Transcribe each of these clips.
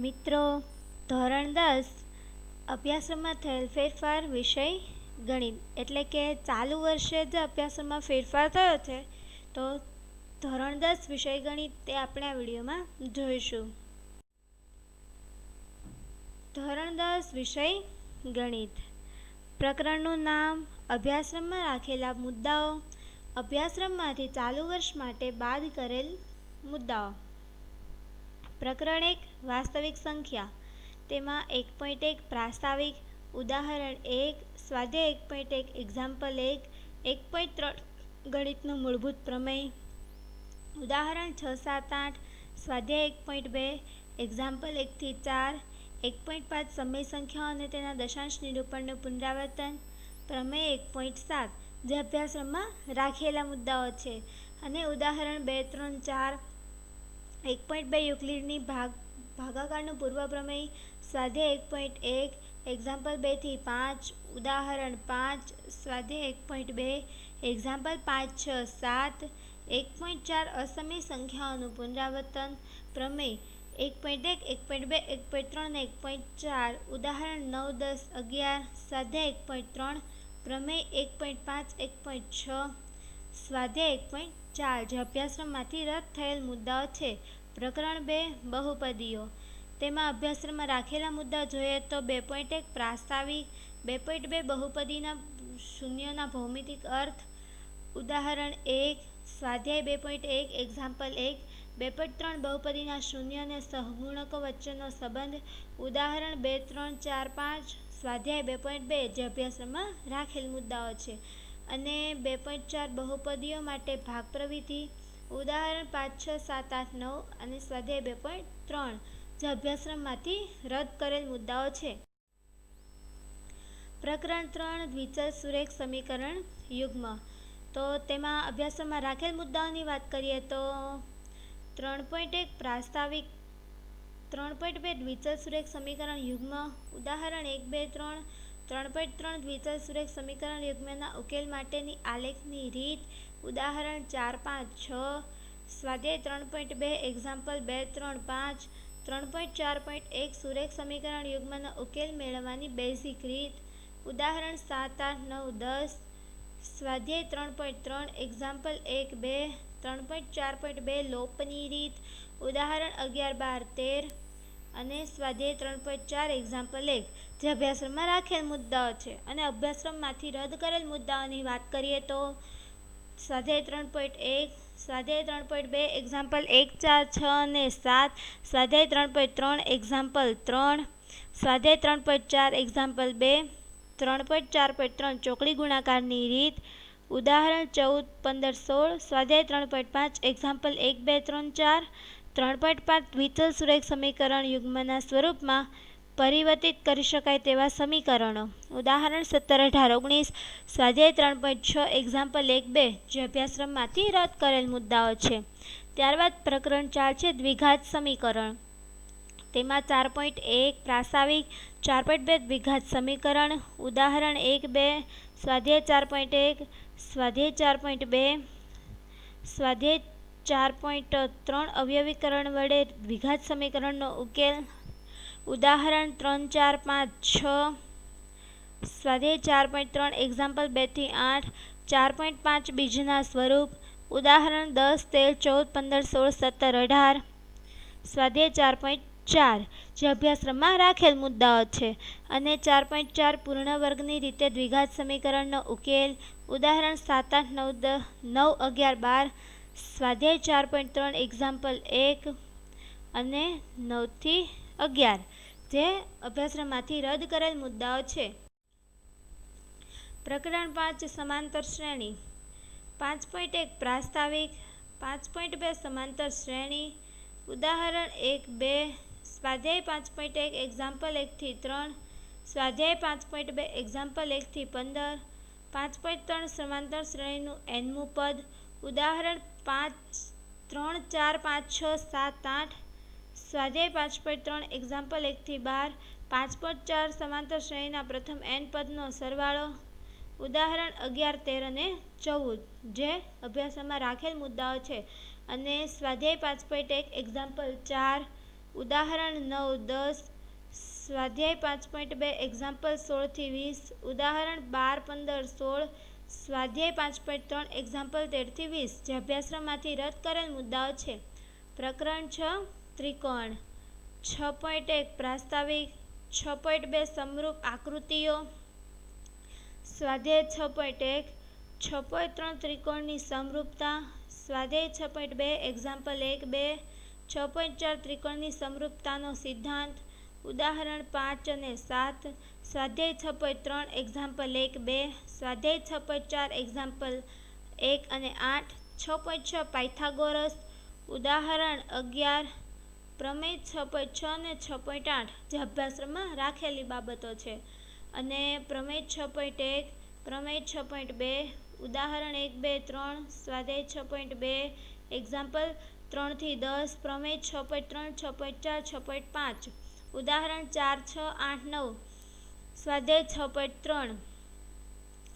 મિત્રો, ધોરણ 10 અભ્યાસક્રમમાં થયેલ ફેરફાર વિષય ગણિત એટલે કે ચાલુ વર્ષે જ અભ્યાસક્રમમાં ફેરફાર થયો છે. તો ધોરણ 10 વિષય ગણિત તે આપણે આ વિડીયોમાં જોઈશું. ધોરણ 10 વિષય ગણિત. પ્રકરણનું નામ, અભ્યાસક્રમમાં રાખેલા મુદ્દાઓ, અભ્યાસક્રમમાંથી ચાલુ વર્ષ માટે બાદ કરેલ મુદ્દાઓ. પ્રકરણ 1 વાસ્તવિક સંખ્યા. તેમાં 1.1 પ્રાસ્તાવિક, ઉદાહરણ 1, સ્વાધ્યાય 1.1 એક્ઝામ્પલ 1, 1.3 ગણિતનું મૂળભૂત પ્રમેય, ઉદાહરણ 6, 7, 8, સ્વાધ્યાય 1.2 એક્ઝામ્પલ 1 થી 4, 1.5 સમય સંખ્યાઓ અને તેના દશાંશ નિરૂપણનું પુનરાવર્તન, પ્રમેય 1.7 જે અભ્યાસક્રમમાં રાખેલા મુદ્દાઓ છે, અને ઉદાહરણ 2, 3, 4, 1.2 યુક્લિડની ભાગાકારનું પૂર્વ પ્રમેય, સ્વાધ્યાય 1.1 એક્ઝામ્પલ 2 થી 5, ઉદાહરણ 5, સ્વાધ્યાય 1.2 એક્ઝામ્પલ 5, 6, 7, 1.4 અસમય સંખ્યાઓનું પુનરાવર્તન, પ્રમેય 1.1, 1.2, 1.3 અને 1.4, ઉદાહરણ 9, 10, 11, સ્વાધ્યાય 1.3, પ્રમેય 1.5, 1.6, સ્વાધ્યાય 1.4 જે અભ્યાસક્રમમાંથી રદ થયેલ મુદ્દાઓ છે. પ્રકરણ 2 બહુપદીઓ. તેમાં અભ્યાસક્રમમાં રાખેલા મુદ્દા જોઈએ તો 2.1 પ્રાસ્તાવિક, 2.2 બહુપદીના શૂન્યોના ભૌમિતિક અર્થ, ઉદાહરણ 1, સ્વાધ્યાય 2.1 એક્ઝામ્પલ 1, 2.3 બહુપદીના શૂન્ય અને સહગુણકો વચ્ચેનો સંબંધ, ઉદાહરણ 2, 3, 4, 5, સ્વાધ્યાય 2.2 જે અભ્યાસક્રમમાં રાખેલ મુદ્દાઓ છે, અને 2.4 બહુપદીઓ માટે ભાગ પ્રવૃત્તિ, ઉદાહરણ 5, 6, 7, 8, 9 અને સ્વાધ્યાય 2.3 જે અભ્યાસક્રમમાંથી રદ કરેલ મુદ્દાઓ છે. પ્રકરણ 3 દ્વિચલ સુરેખ સમીકરણ યુગ્મ. તો તેમાં અભ્યાસક્રમમાં રાખેલ મુદ્દાઓની વાત કરીએ તો 3.1 પ્રાસ્તાવિક, 3.2 દ્વિચલ સુરેખ સમીકરણ યુગ્મ, ઉદાહરણ 1, 2, 3, 3.3 દ્વિચલ સુરેખ સમીકરણ યુગ્મના ઉકેલ માટેની આલેખની રીત, ઉદાહરણ 4, 5, 6, સ્વાધ્યાય 3.2 એક્ઝામ્પલ 2, 3, 5, 3.4.1 સુરેખ સમીકરણ યુગ્મનો ઉકેલ મેળવવાની બેઝિક રીત, ઉદાહરણ 7, 8, 9, 10, સ્વાધ્યાય 3.3 એક્ઝામ્પલ 1, 2, 3.4.2 લોપની રીત, ઉદાહરણ 11, 12, 13 અને સ્વાધ્યાય 3.4 એક્ઝામ્પલ 1 જે અભ્યાસક્રમમાં રાખેલ મુદ્દાઓ છે. અને અભ્યાસક્રમમાંથી રદ કરેલ મુદ્દાઓની વાત કરીએ તો સ્વાધ્યાય 3.1, સ્વાધ્યાય 3.2 એક્ઝામ્પલ 1, 4, 6 અને 7, સ્વાધ્યાય 3.3 એક્ઝામ્પલ 3, સ્વાધ્યાય 3.4 એક્ઝામ્પલ 2, 3.4.3 ચોકડી ગુણાકારની રીત, ઉદાહરણ 14, 15, 16, સ્વાધ્યાય 3.5 એક્ઝામ્પલ 1, 2, 3, 4, 3.5 દ્વિચલ સુરેખ સમીકરણ યુગ્મના સ્વરૂપમાં પરિવર્તિત કરી શકાય તેવા સમીકરણો, ઉદાહરણ 17, 18, 19, સ્વાધ્યાય 3.6 એક્ઝામ્પલ 1, 2 જે અભ્યાસક્રમમાંથી રદ કરેલ મુદ્દાઓ છે. ત્યારબાદ પ્રકરણ 4 છે દ્વિઘાત સમીકરણ. તેમાં 4.1 પ્રાસ્તાવિક, 4.2 દ્વિઘાત સમીકરણ, ઉદાહરણ 1, 2, સ્વાધ્યાય 4.1, સ્વાધ્યાય 4.2, સ્વાધ્યાય 4.3 અવયવીકરણ વડે દ્વિઘાત સમીકરણનો ઉકેલ, ઉદાહરણ 3, 4, 5, 6, સ્વાધ્યાય 4.3 એક્ઝામ્પલ 2 થી 8, 4.5 બીજના સ્વરૂપ, ઉદાહરણ 10, 13, 14, 15, 16, 17, 18, સ્વાધ્યાય 4.4 જે અભ્યાસક્રમમાં રાખેલ મુદ્દાઓ છે, અને 4.4 પૂર્ણ વર્ગની રીતે દ્વિઘાત સમીકરણનો ઉકેલ, ઉદાહરણ 7, 8, 9, 9, 11, 12, સ્વાધ્યાય 4.3 એક્ઝામ્પલ 1 અને 9 થી 11 જે અભ્યાસક્રમમાંથી રદ કરેલ મુદ્દાઓ છે. પ્રકરણ 5 સમાંતર શ્રેણી. 5.1 પ્રાસ્તાવિક, 5.2 સમાંતર શ્રેણી, ઉદાહરણ 1, 2, સ્વાધ્યાય 5.1 એક્ઝામ્પલ 1 થી 3, સ્વાધ્યાય 5.2 એક્ઝામ્પલ 1 થી 15, 5.3 સમાંતર શ્રેણીનું nમું પદ, ઉદાહરણ 5, 3, 4, 5, 6, 7, 8, સ્વાધ્યાય 5.3 એક્ઝામ્પલ 1 થી 12, 5.4 સમાંતર શ્રેણીના પ્રથમ n પદનો સરવાળો, ઉદાહરણ 11, 13 અને 14 જે અભ્યાસક્રમમાં રાખેલ મુદ્દાઓ છે, અને સ્વાધ્યાય 5.1 એક્ઝામ્પલ 4, ઉદાહરણ 9-10, સ્વાધ્યાય 5.2 એક્ઝામ્પલ 16-20, ઉદાહરણ 12-15-16, સ્વાધ્યાય 5.3 એક્ઝામ્પલ 13-20 જે અભ્યાસક્રમમાંથી રદ કરેલ મુદ્દાઓ છે. પ્રકરણ 6 ત્રિકોણ. 6.1 પ્રાસ્તાવિક. 6.2 સમરૂપ આકૃતિઓ. સ્વાધ્યાય 6.1 6.3 ત્રિકોણની સમરૂપતા. સ્વાધ્યાય 6.2 એક્ઝામ્પલ 1-2. 6.4 ત્રિકોણની સમરૂપતાનો સિદ્ધાંત. ઉદાહરણ 5 અને 7, સ્વાધ્યાય 6.3 એક્ઝામ્પલ 1-2, સ્વાધ્યાય 6.4 એક્ઝામ્પલ 1 અને 8, 6.6 પાયથાગોરસ. ઉદાહરણ 11, પ્રમેય 6.6 અને 6.8 જે અભ્યાસક્રમમાં રાખેલી બાબતો છે. અને પ્રમેય 6.1, પ્રમેય 6.2, ઉદાહરણ 1, 2, 3, સ્વાધ્યાય 6.2 એક્ઝામ્પલ 3-10, પ્રમેય 6.3, 6.4, 6.5, ઉદાહરણ 4, 6, 8, 9, સ્વાધ્યાય 6.3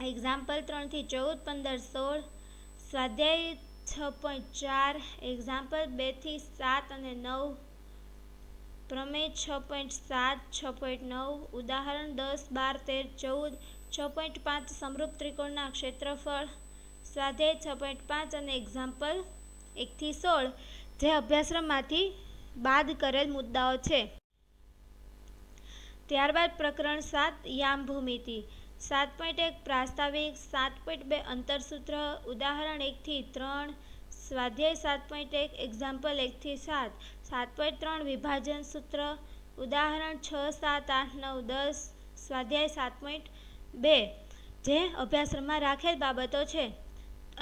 એક્ઝામ્પલ 3-14, 15, 16, સ્વાધ્યાય 6.4 એક્ઝામ્પલ 2-7 અને 9, પ્રમેય 6.7, 6.9, ઉદાહરણ 10, 12, 13, 14, 6.5 સમરૂપ ત્રિકોણના ક્ષેત્રફળ. સ્વાધ્યાય 6.5 અને એક્ઝામ્પલ 1-16 જે અભ્યાસક્રમમાંથી બાદ કરેલ મુદ્દાઓ છે. ત્યારબાદ પ્રકરણ 7 યામ ભૂમિતિ. 7.1 પ્રાસ્તાવિક. 7.2 અંતરસૂત્ર. ઉદાહરણ 1-3, સ્વાધ્યાય 7.1 એક્ઝામ્પલ 1-7, 7.3 વિભાજન સૂત્ર. ઉદાહરણ 6, 7, 8, 9, 10, સ્વાધ્યાય 7.2 જે અભ્યાસક્રમમાં રાખેલ બાબતો છે.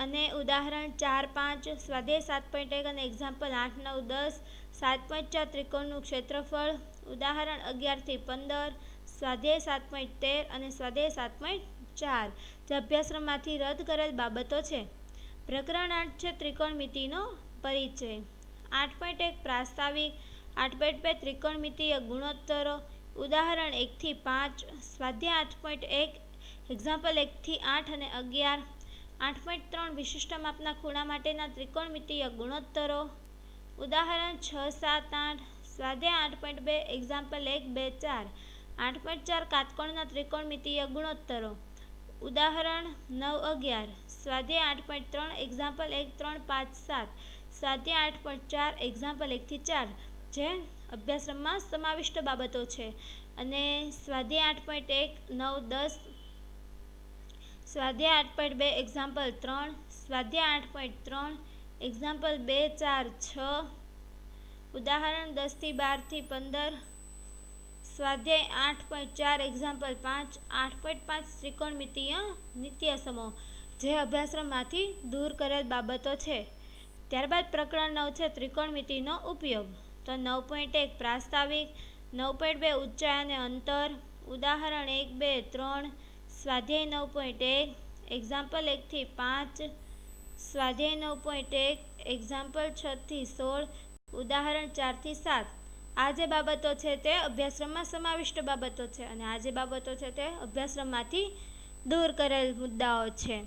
અને ઉદાહરણ 4, 5, સ્વાધ્યાય 7.1 અને એક્ઝામ્પલ 8, 9, 10, 7.4 ત્રિકોણનું ક્ષેત્રફળ. ઉદાહરણ 11-15, સ્વાધ્યાય 7.13 અને સ્વાધ્યાય 7.4 જે અભ્યાસક્રમમાંથી રદ કરેલ બાબતો છે. પ્રકરણ 8 છે ત્રિકોણમિતિનો પરિચય. 8.1 પ્રાસ્તાવિક. 8.2 ત્રિકોણમિતિય ગુણોત્તરો. ઉદાહરણ 1-5, સ્વાધ્યાય 8.1 એક્ઝામ્પલ 1-8 અને 11, 8.3 વિશિષ્ટ માપના ખૂણા માટેના ત્રિકોણમિતિય ગુણોત્તરો. ઉદાહરણ 6, 7, 8, સ્વાધ્યાય 8.2 એક્ઝામ્પલ 1, 2, 4, 8.4 કાટકોણના ત્રિકોણમિતિય ગુણોત્તરો. ઉદાહરણ 9-11, સ્વાધ્યાય 8.3 એક્ઝામ્પલ 1, 3, 5, 7, સ્વાધ્યાય 8.4 એક્ઝામ્પલ 1-4 જે અભ્યાસક્રમમાં સમાવિષ્ટ બાબતો છે. અને સ્વાધ્યાય 8.1 9, 10, સ્વાધ્યાય 8.2 એક્ઝામ્પલ 3, સ્વાધ્યાય 8.3 એક્ઝામ્પલ 2, 4, 6, ઉદાહરણ 10-12-15, સ્વાધ્યાય 8.4 એક્ઝામ્પલ 5, 8.5 ત્રિકોણમિતિય નિત્યસમો જે અભ્યાસક્રમમાંથી દૂર કરેલ બાબતો છે. ત્યારબાદ પ્રકરણ 9 છે ત્રિકોણમિતિનો ઉપયોગ. તો 9.1 પ્રાસ્તાવિક. 9.2 ઊંચાઈ અને અંતર. ઉદાહરણ 1, 2, 3, સ્વાધ્યાય 9.1 એક્ઝામ્પલ 1-5, સ્વાધ્યાય 9.1 એક્ઝામ્પલ 6-16, ઉદાહરણ 4-7. આ જે બાબતો છે તે અભ્યાસક્રમમાં સમાવિષ્ટ બાબતો છે અને આ જે બાબતો છે તે અભ્યાસક્રમમાંથી દૂર કરેલ મુદ્દાઓ છે.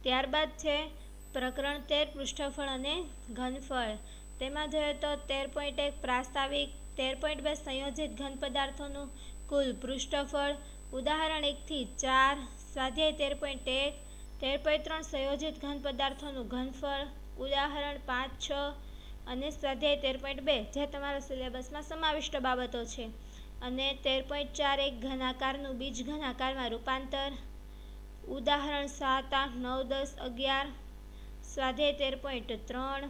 ત્યારબાદ છે પ્રકરણ 13 પૃષ્ઠફળ અને ઘનફળ. તેમાં જોઈએ તો 13.1 પ્રાસ્તાવિક, 13.2 સંયોજિત ઘન પદાર્થોનું કુલ પૃષ્ઠફળ, ઉદાહરણ 1 થી 4, સ્વાધ્યાય 13.1, 13.3 સંયોજિત ઘન પદાર્થોનું ઘનફળ, ઉદાહરણ 5, 6 અને સ્વાધ્યાય 13.2 જે તમારા સિલેબસમાં સમાવિષ્ટ બાબતો છે. અને 13.4 એક ઘનાકારનું બીજ ઘનાકારમાં રૂપાંતર, ઉદાહરણ 7, 8, 9, 10, 11, સ્વાધ્યાય 13.3,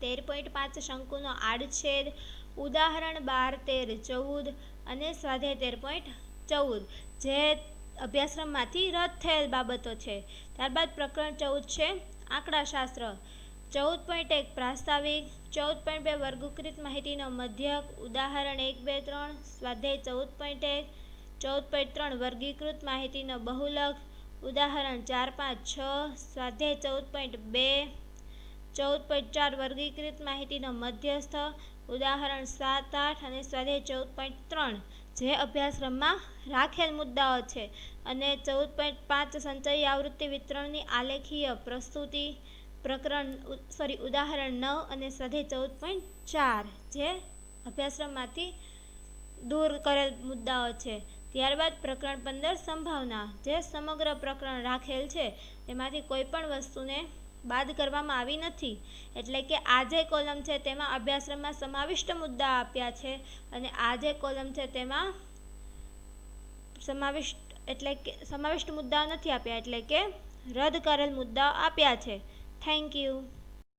13.5 શંકુનો આડછેદ, ઉદાહરણ 12, 13, 14 અને સ્વાધ્યાય 13.14 જે અભ્યાસક્રમમાંથી રદ થયેલ બાબતો છે. ત્યારબાદ પ્રકરણ 14 છે આંકડાશાસ્ત્ર. 14.1 પ્રાસ્તાવિક, 14.2 વર્ગીકૃત માહિતીનો મધ્યક, ઉદાહરણ 1, 2, 3, સ્વાધ્યાય 14.1, 14.3 વર્ગીકૃત માહિતીનો બહુલક, ઉદાહરણ 4, 5, 6, સ્વાધ્યાય 14.2, 14.4 વર્ગીકૃત માહિતીનો મધ્યસ્થ, ઉદાહરણ 7, 8 અને સ્વાધ્યાય 14.3 જે અભ્યાસક્રમમાં રાખેલ મુદ્દાઓ છે. અને 14.5 સંચયી આવૃત્તિ વિતરણની આલેખીય પ્રસ્તુતિ, ઉદાહરણ 9 અને સ્વાધ્યાય 14.4 જે અભ્યાસક્રમમાંથી દૂર કરેલ મુદ્દાઓ છે. ત્યારબાદ પ્રકરણ 15 સંભાવના, જે સમગ્ર પ્રકરણ રાખેલ છે તેમાંથી કોઈ પણ વસ્તુને બાદ કરવામાં આવી નથી. એટલે કે આ જે કોલમ છે તેમાં અભ્યાસક્રમમાં સમાવિષ્ટ મુદ્દા આપ્યા છે અને આ જે કોલમ છે તેમાં સમાવિષ્ટ મુદ્દાઓ નથી આપ્યા, એટલે કે રદ કરેલ મુદ્દાઓ આપ્યા છે. Thank you.